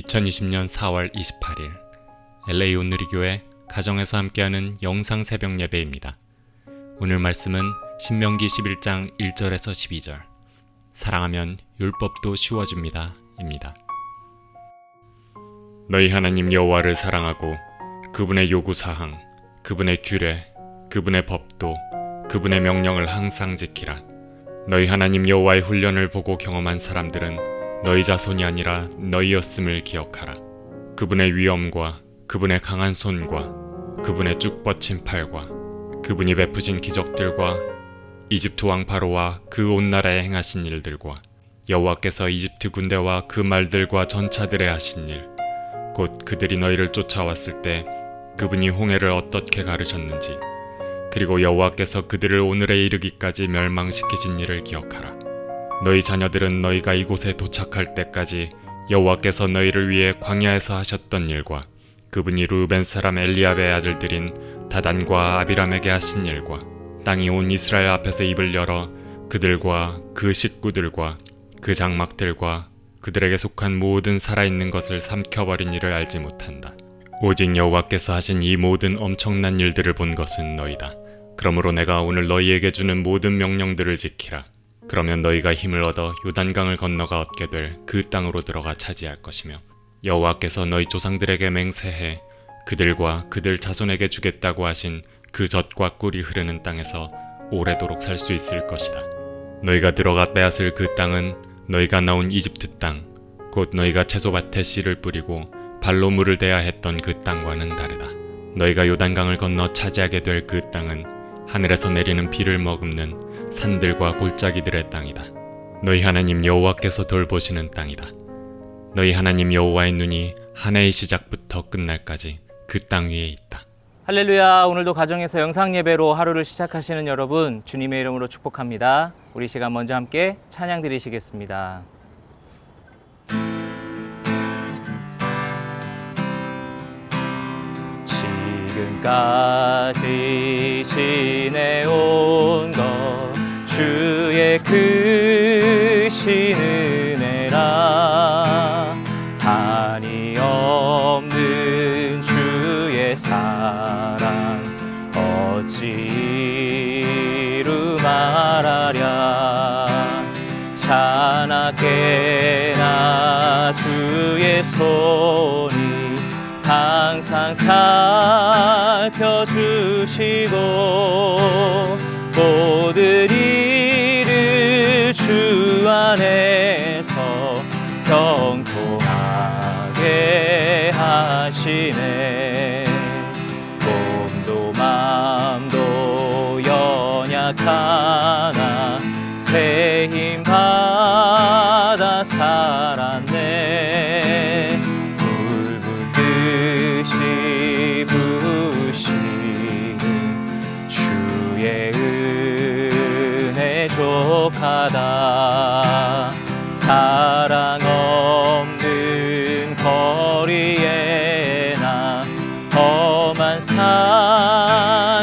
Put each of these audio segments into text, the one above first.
2020년 4월 28일 LA 온누리교회 가정에서 함께하는 영상 새벽 예배입니다. 오늘 말씀은 신명기 11장 1절에서 12절 사랑하면 율법도 쉬워집니다 입니다. 너희 하나님 여호와를 사랑하고 그분의 요구사항, 그분의 규례, 그분의 법도, 그분의 명령을 항상 지키라. 너희 하나님 여호와의 훈련을 보고 경험한 사람들은 너희 자손이 아니라 너희였음을 기억하라. 그분의 위엄과 그분의 강한 손과 그분의 쭉 뻗친 팔과 그분이 베푸신 기적들과 이집트 왕 바로와 그 온 나라에 행하신 일들과 여호와께서 이집트 군대와 그 말들과 전차들에 하신 일, 곧 그들이 너희를 쫓아왔을 때 그분이 홍해를 어떻게 가르셨는지, 그리고 여호와께서 그들을 오늘에 이르기까지 멸망시키신 일을 기억하라. 너희 자녀들은 너희가 이곳에 도착할 때까지 여호와께서 너희를 위해 광야에서 하셨던 일과 그분이 르우벤 사람 엘리압의 아들들인 다단과 아비람에게 하신 일과 땅이 온 이스라엘 앞에서 입을 열어 그들과 그 식구들과 그 장막들과 그들에게 속한 모든 살아있는 것을 삼켜버린 일을 알지 못한다. 오직 여호와께서 하신 이 모든 엄청난 일들을 본 것은 너희다. 그러므로 내가 오늘 너희에게 주는 모든 명령들을 지키라. 그러면 너희가 힘을 얻어 요단강을 건너가 얻게 될 그 땅으로 들어가 차지할 것이며 여호와께서 너희 조상들에게 맹세해 그들과 그들 자손에게 주겠다고 하신 그 젖과 꿀이 흐르는 땅에서 오래도록 살 수 있을 것이다. 너희가 들어가 빼앗을 그 땅은 너희가 나온 이집트 땅, 곧 너희가 채소밭에 씨를 뿌리고 발로 물을 대야 했던 그 땅과는 다르다. 너희가 요단강을 건너 차지하게 될 그 땅은 하늘에서 내리는 비를 머금는 산들과 골짜기들의 땅이다. 너희 하나님 여호와께서 돌보시는 땅이다. 너희 하나님 여호와의 눈이 한 해의 시작부터 끝날까지 그 땅 위에 있다. 할렐루야. 오늘도 가정에서 영상 예배로 하루를 시작하시는 여러분 주님의 이름으로 축복합니다. 우리 시간 먼저 함께 찬양 드리시겠습니다. 지금까지 지내온 것 주의 크신 은혜라. 한이 없는 주의 사랑 어찌 이루 말하랴. 자나깨나 주의 손이 항상 살펴주시고 모든 일을 주 안에서 경통하게 하시네. 몸도 맘도 연약하나 새 힘 받아 살았네. 물 붓듯이 부으시는 주의 은혜 족하다. 사랑 없는 거리에나 험한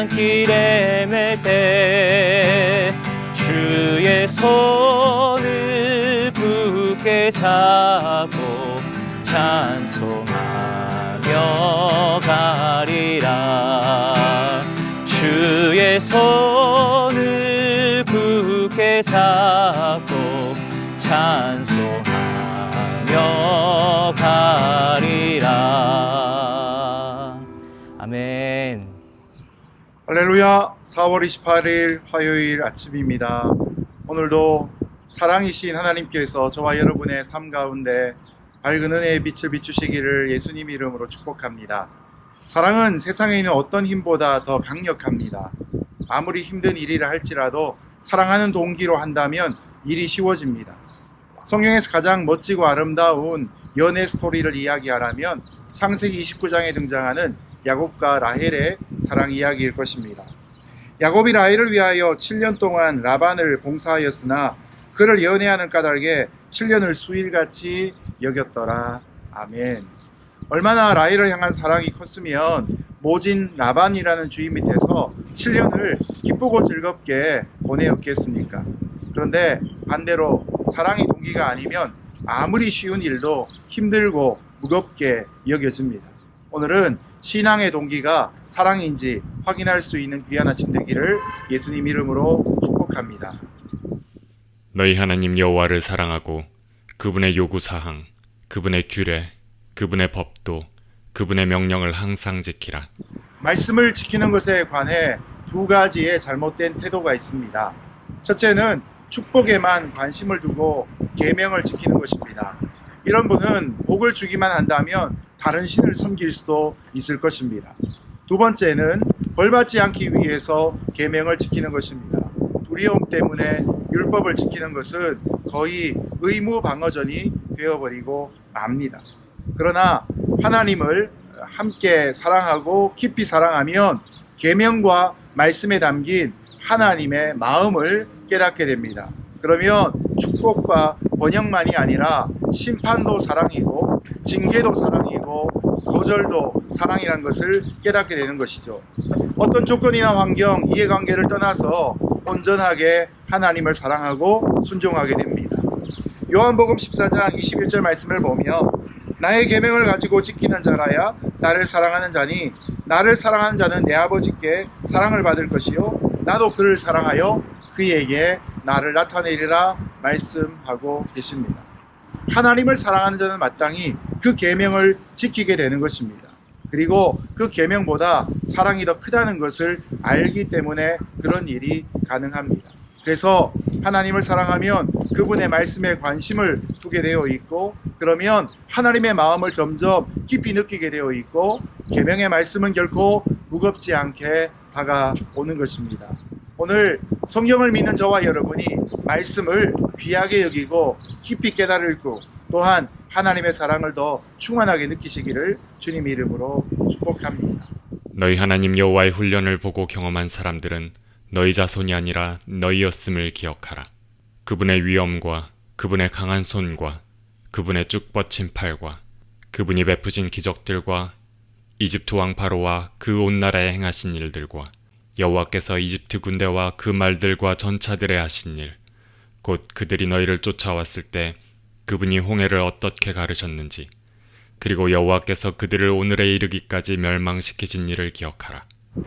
산길에 맬 때 주의 손을 굳게 잡고 찬송하며 가리라. 주의 손을 굳게 잡고 찬송하며 가리라. 아멘. 할렐루야. 4월 28일 화요일 아침입니다. 오늘도 사랑이신 하나님께서 저와 여러분의 삶 가운데 밝은 은혜의 빛을 비추시기를 예수님 이름으로 축복합니다. 사랑은 세상에 있는 어떤 힘보다 더 강력합니다. 아무리 힘든 일이라 할지라도 사랑하는 동기로 한다면 일이 쉬워집니다. 성경에서 가장 멋지고 아름다운 연애 스토리를 이야기하라면 창세기 29장에 등장하는 야곱과 라헬의 사랑 이야기일 것입니다. 야곱이 라헬을 위하여 7년 동안 라반을 봉사하였으나 그를 연애하는 까닭에 7년을 수일같이 여겼더라. 아멘. 얼마나 라헬을 향한 사랑이 컸으면 모진 라반이라는 주인 밑에서 7년을 기쁘고 즐겁게 보내었겠습니까? 그런데 반대로 사랑이 동기가 아니면 아무리 쉬운 일도 힘들고 무겁게 여겨집니다. 오늘은 신앙의 동기가 사랑인지 확인할 수 있는 귀한 아침 되기를 예수님 이름으로 축복합니다. 너희 하나님 여호와를 사랑하고 그분의 요구사항, 그분의 규례, 그분의 법도, 그분의 명령을 항상 지키라. 말씀을 지키는 것에 관해 두 가지의 잘못된 태도가 있습니다. 첫째는 축복에만 관심을 두고 계명을 지키는 것입니다. 이런 분은 복을 주기만 한다면 다른 신을 섬길 수도 있을 것입니다. 두 번째는 벌받지 않기 위해서 계명을 지키는 것입니다. 두려움 때문에 율법을 지키는 것은 거의 의무방어전이 되어버리고 맙니다. 그러나 하나님을 함께 사랑하고 깊이 사랑하면 계명과 말씀에 담긴 하나님의 마음을 깨닫게 됩니다. 그러면 축복과 번영만이 아니라 심판도 사랑이고 징계도 사랑이고 거절도 사랑이라는 것을 깨닫게 되는 것이죠. 어떤 조건이나 환경, 이해관계를 떠나서 온전하게 하나님을 사랑하고 순종하게 됩니다. 요한복음 14장 21절 말씀을 보면 나의 계명을 가지고 지키는 자라야 나를 사랑하는 자니 나를 사랑하는 자는 내 아버지께 사랑을 받을 것이요 나도 그를 사랑하여 그에게 나를 나타내리라 말씀하고 계십니다. 하나님을 사랑하는 자는 마땅히 그 계명을 지키게 되는 것입니다. 그리고 그 계명보다 사랑이 더 크다는 것을 알기 때문에 그런 일이 가능합니다. 그래서 하나님을 사랑하면 그분의 말씀에 관심을 두게 되어 있고 그러면 하나님의 마음을 점점 깊이 느끼게 되어 있고 계명의 말씀은 결코 무겁지 않게 다가오는 것입니다. 오늘 성경을 믿는 저와 여러분이 말씀을 귀하게 여기고 깊이 깨달고 또한 하나님의 사랑을 더 충만하게 느끼시기를 주님 이름으로 축복합니다. 너희 하나님 여호와의 훈련을 보고 경험한 사람들은 너희 자손이 아니라 너희였음을 기억하라. 그분의 위엄과 그분의 강한 손과 그분의 쭉 뻗친 팔과 그분이 베푸신 기적들과 이집트 왕 바로와 그 온 나라에 행하신 일들과 여호와께서 이집트 군대와 그 말들과 전차들에 하신 일, 곧 그들이 너희를 쫓아왔을 때 그분이 홍해를 어떻게 가르셨는지, 그리고 여호와께서 그들을 오늘에 이르기까지 멸망시키신 일을 기억하라.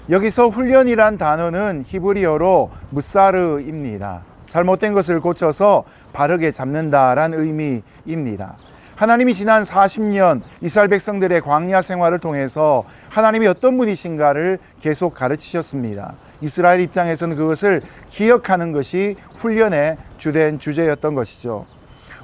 여기서 훈련이란 단어는 히브리어로 무사르입니다. 잘못된 것을 고쳐서 바르게 잡는다란 의미입니다. 하나님이 지난 40년 이스라엘 백성들의 광야 생활을 통해서 하나님이 어떤 분이신가를 계속 가르치셨습니다. 이스라엘 입장에서는 그것을 기억하는 것이 훈련의 주된 주제였던 것이죠.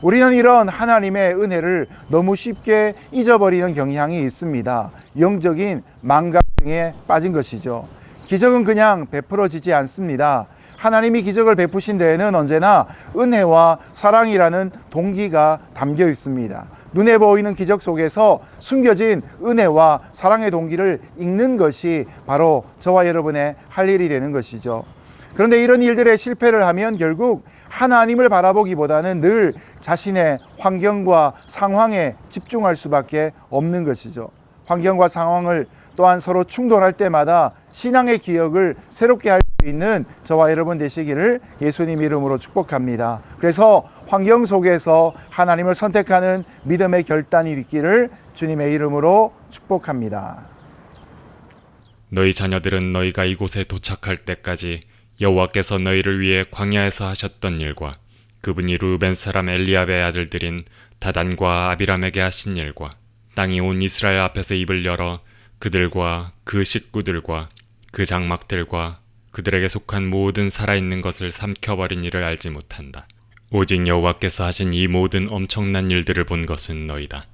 우리는 이런 하나님의 은혜를 너무 쉽게 잊어버리는 경향이 있습니다. 영적인 망각에 빠진 것이죠. 기적은 그냥 베풀어지지 않습니다. 하나님이 기적을 베푸신 데에는 언제나 은혜와 사랑이라는 동기가 담겨 있습니다. 눈에 보이는 기적 속에서 숨겨진 은혜와 사랑의 동기를 읽는 것이 바로 저와 여러분의 할 일이 되는 것이죠. 그런데 이런 일들에 실패를 하면 결국 하나님을 바라보기보다는 늘 자신의 환경과 상황에 집중할 수밖에 없는 것이죠. 환경과 상황을 또한 서로 충돌할 때마다 신앙의 기억을 새롭게 할 수 있는 저와 여러분 되시기를 예수님 이름으로 축복합니다. 그래서 환경 속에서 하나님을 선택하는 믿음의 결단이 있기를 주님의 이름으로 축복합니다. 너희 자녀들은 너희가 이곳에 도착할 때까지 여호와께서 너희를 위해 광야에서 하셨던 일과 그분이 루벤 사람 엘리압의 아들들인 다단과 아비람에게 하신 일과 땅이 온 이스라엘 앞에서 입을 열어 그들과 그 식구들과 그 장막들과 그들에게 속한 모든 살아있는 것을 삼켜버린 일을 알지 못한다. 오직 여호와께서 하신 이 모든 엄청난 일들을 본 것은 너희다.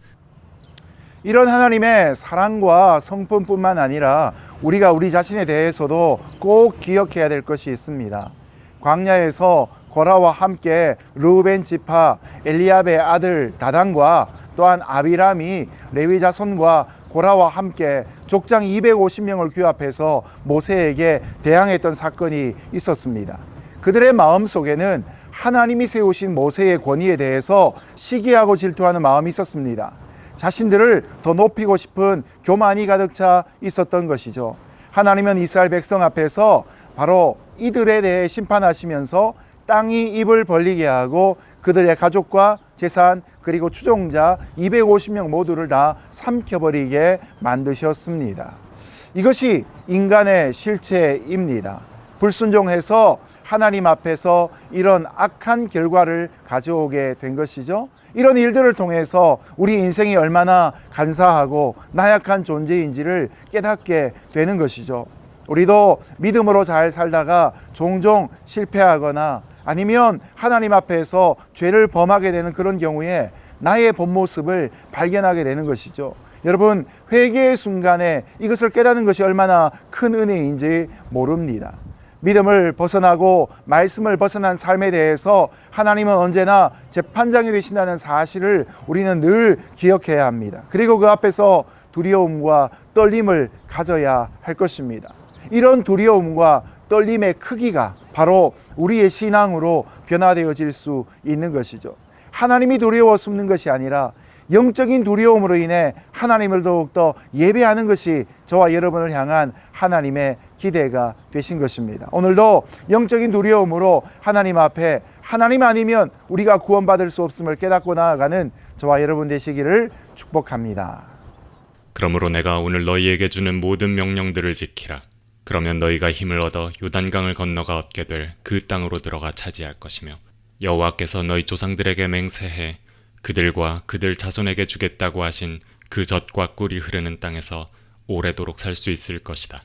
이런 하나님의 사랑과 성품뿐만 아니라 우리가 우리 자신에 대해서도 꼭 기억해야 될 것이 있습니다. 광야에서 고라와 함께 르우벤 지파 엘리압의 아들 다단과 또한 아비람이 레위 자손과 고라와 함께 족장 250명을 규합해서 모세에게 대항했던 사건이 있었습니다. 그들의 마음속에는 하나님이 세우신 모세의 권위에 대해서 시기하고 질투하는 마음이 있었습니다. 자신들을 더 높이고 싶은 교만이 가득 차 있었던 것이죠. 하나님은 이스라엘 백성 앞에서 바로 이들에 대해 심판하시면서 땅이 입을 벌리게 하고 그들의 가족과 재산 그리고 추종자 250명 모두를 다 삼켜버리게 만드셨습니다. 이것이 인간의 실체입니다. 불순종해서 하나님 앞에서 이런 악한 결과를 가져오게 된 것이죠. 이런 일들을 통해서 우리 인생이 얼마나 간사하고 나약한 존재인지를 깨닫게 되는 것이죠. 우리도 믿음으로 잘 살다가 종종 실패하거나 아니면 하나님 앞에서 죄를 범하게 되는 그런 경우에 나의 본 모습을 발견하게 되는 것이죠. 여러분, 회개의 순간에 이것을 깨닫는 것이 얼마나 큰 은혜인지 모릅니다. 믿음을 벗어나고 말씀을 벗어난 삶에 대해서 하나님은 언제나 재판장이 되신다는 사실을 우리는 늘 기억해야 합니다. 그리고 그 앞에서 두려움과 떨림을 가져야 할 것입니다. 이런 두려움과 떨림의 크기가 바로 우리의 신앙으로 변화되어질 수 있는 것이죠. 하나님이 두려워 숨는 것이 아니라 영적인 두려움으로 인해 하나님을 더욱더 예배하는 것이 저와 여러분을 향한 하나님의 기대가 되신 것입니다. 오늘도 영적인 두려움으로 하나님 앞에 하나님 아니면 우리가 구원받을 수 없음을 깨닫고 나아가는 저와 여러분 되시기를 축복합니다. 그러므로 내가 오늘 너희에게 주는 모든 명령들을 지키라. 그러면 너희가 힘을 얻어 요단강을 건너가 얻게 될 그 땅으로 들어가 차지할 것이며 여호와께서 너희 조상들에게 맹세해 그들과 그들 자손에게 주겠다고 하신 그 젖과 꿀이 흐르는 땅에서 오래도록 살 수 있을 것이다.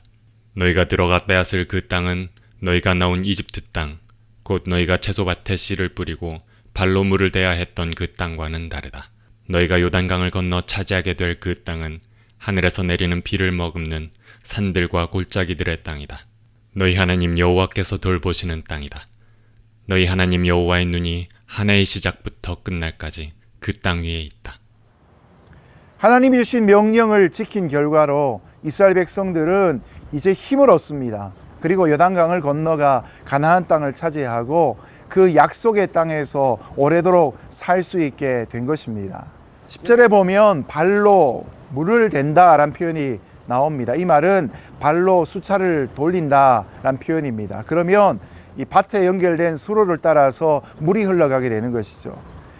너희가 들어가 빼앗을 그 땅은 너희가 나온 이집트 땅, 곧 너희가 채소밭에 씨를 뿌리고 발로 물을 대야 했던 그 땅과는 다르다. 너희가 요단강을 건너 차지하게 될 그 땅은 하늘에서 내리는 비를 머금는 산들과 골짜기들의 땅이다. 너희 하나님 여호와께서 돌보시는 땅이다. 너희 하나님 여호와의 눈이 한 해의 시작부터 끝날까지 그 땅 위에 있다. 하나님이 주신 명령을 지킨 결과로 이스라엘 백성들은 이제 힘을 얻습니다. 그리고 요단강을 건너가 가나안 땅을 차지하고 그 약속의 땅에서 오래도록 살 수 있게 된 것입니다. 10절에 보면 발로 물을 댄다라는 표현이 나옵니다. 이 말은 발로 수차를 돌린다라는 표현입니다. 그러면 이 밭에 연결된 수로를 따라서 물이 흘러가게 되는 것이죠.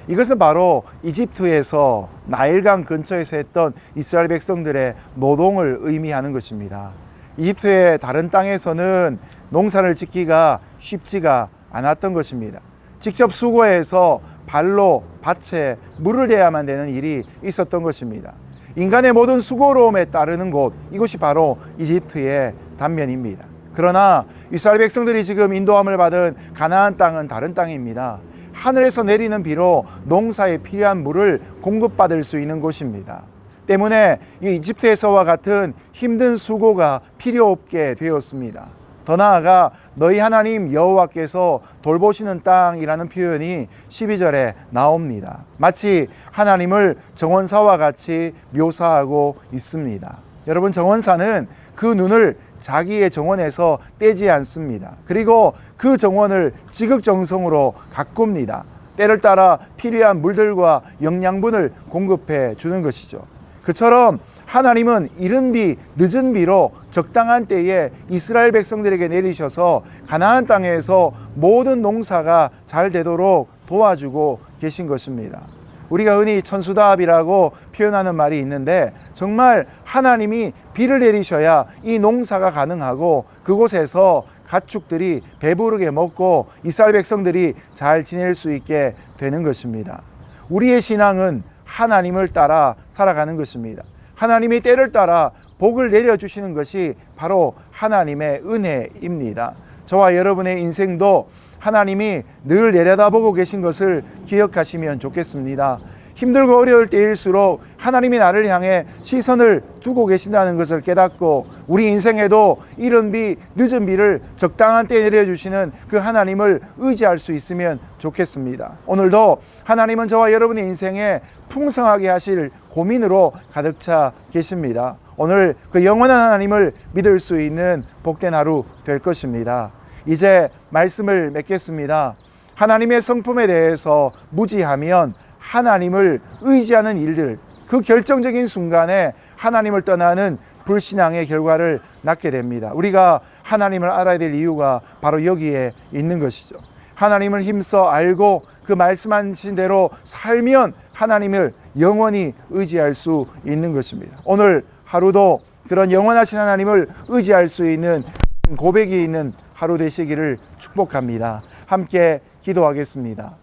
이것은 바로 이집트에서 나일강 근처에서 했던 이스라엘 백성들의 노동을 의미하는 것입니다. 이집트의 다른 땅에서는 농사를 짓기가 쉽지가 않았던 것입니다. 직접 수고해서 발로 밭에 물을 대야만 되는 일이 있었던 것입니다. 인간의 모든 수고로움에 따르는 곳, 이곳이 바로 이집트의 단면입니다. 그러나 이스라엘 백성들이 지금 인도함을 받은 가나안 땅은 다른 땅입니다. 하늘에서 내리는 비로 농사에 필요한 물을 공급받을 수 있는 곳입니다. 때문에 이 이집트에서와 같은 힘든 수고가 필요 없게 되었습니다. 더 나아가 너희 하나님 여호와께서 돌보시는 땅이라는 표현이 12절에 나옵니다. 마치 하나님을 정원사와 같이 묘사하고 있습니다. 여러분, 정원사는 그 눈을 자기의 정원에서 떼지 않습니다. 그리고 그 정원을 지극정성으로 가꿉니다. 때를 따라 필요한 물들과 영양분을 공급해 주는 것이죠. 그처럼 하나님은 이른 비, 늦은 비로 적당한 때에 이스라엘 백성들에게 내리셔서 가나안 땅에서 모든 농사가 잘 되도록 도와주고 계신 것입니다. 우리가 흔히 천수다합이라고 표현하는 말이 있는데 정말 하나님이 비를 내리셔야 이 농사가 가능하고 그곳에서 가축들이 배부르게 먹고 이스라엘 백성들이 잘 지낼 수 있게 되는 것입니다. 우리의 신앙은 하나님을 따라 살아가는 것입니다. 하나님이 때를 따라 복을 내려주시는 것이 바로 하나님의 은혜입니다. 저와 여러분의 인생도 하나님이 늘 내려다보고 계신 것을 기억하시면 좋겠습니다. 힘들고 어려울 때일수록 하나님이 나를 향해 시선을 두고 계신다는 것을 깨닫고 우리 인생에도 이른 비, 늦은 비를 적당한 때에 내려주시는 그 하나님을 의지할 수 있으면 좋겠습니다. 오늘도 하나님은 저와 여러분의 인생에 풍성하게 하실 고민으로 가득 차 계십니다. 오늘 그 영원한 하나님을 믿을 수 있는 복된 하루 될 것입니다. 이제 말씀을 맺겠습니다. 하나님의 성품에 대해서 무지하면 하나님을 의지하는 일들, 그 결정적인 순간에 하나님을 떠나는 불신앙의 결과를 낳게 됩니다. 우리가 하나님을 알아야 될 이유가 바로 여기에 있는 것이죠. 하나님을 힘써 알고 그 말씀하신 대로 살면 하나님을 영원히 의지할 수 있는 것입니다. 오늘 하루도 그런 영원하신 하나님을 의지할 수 있는 고백이 있는 하루 되시기를 축복합니다. 함께 기도하겠습니다.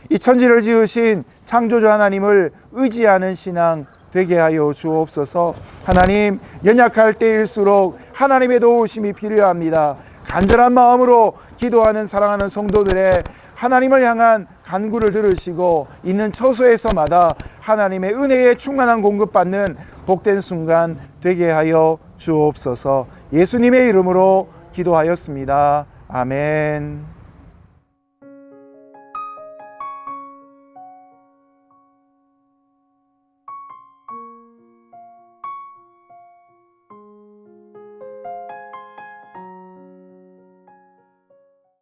이 천지를 지으신 창조주 하나님을 의지하는 신앙 되게 하여 주옵소서. 하나님, 연약할 때일수록 하나님의 도우심이 필요합니다. 간절한 마음으로 기도하는 사랑하는 성도들의 하나님을 향한 간구를 들으시고 있는 처소에서마다 하나님의 은혜에 충만한 공급받는 복된 순간 되게 하여 주옵소서. 예수님의 이름으로 기도하였습니다. 아멘.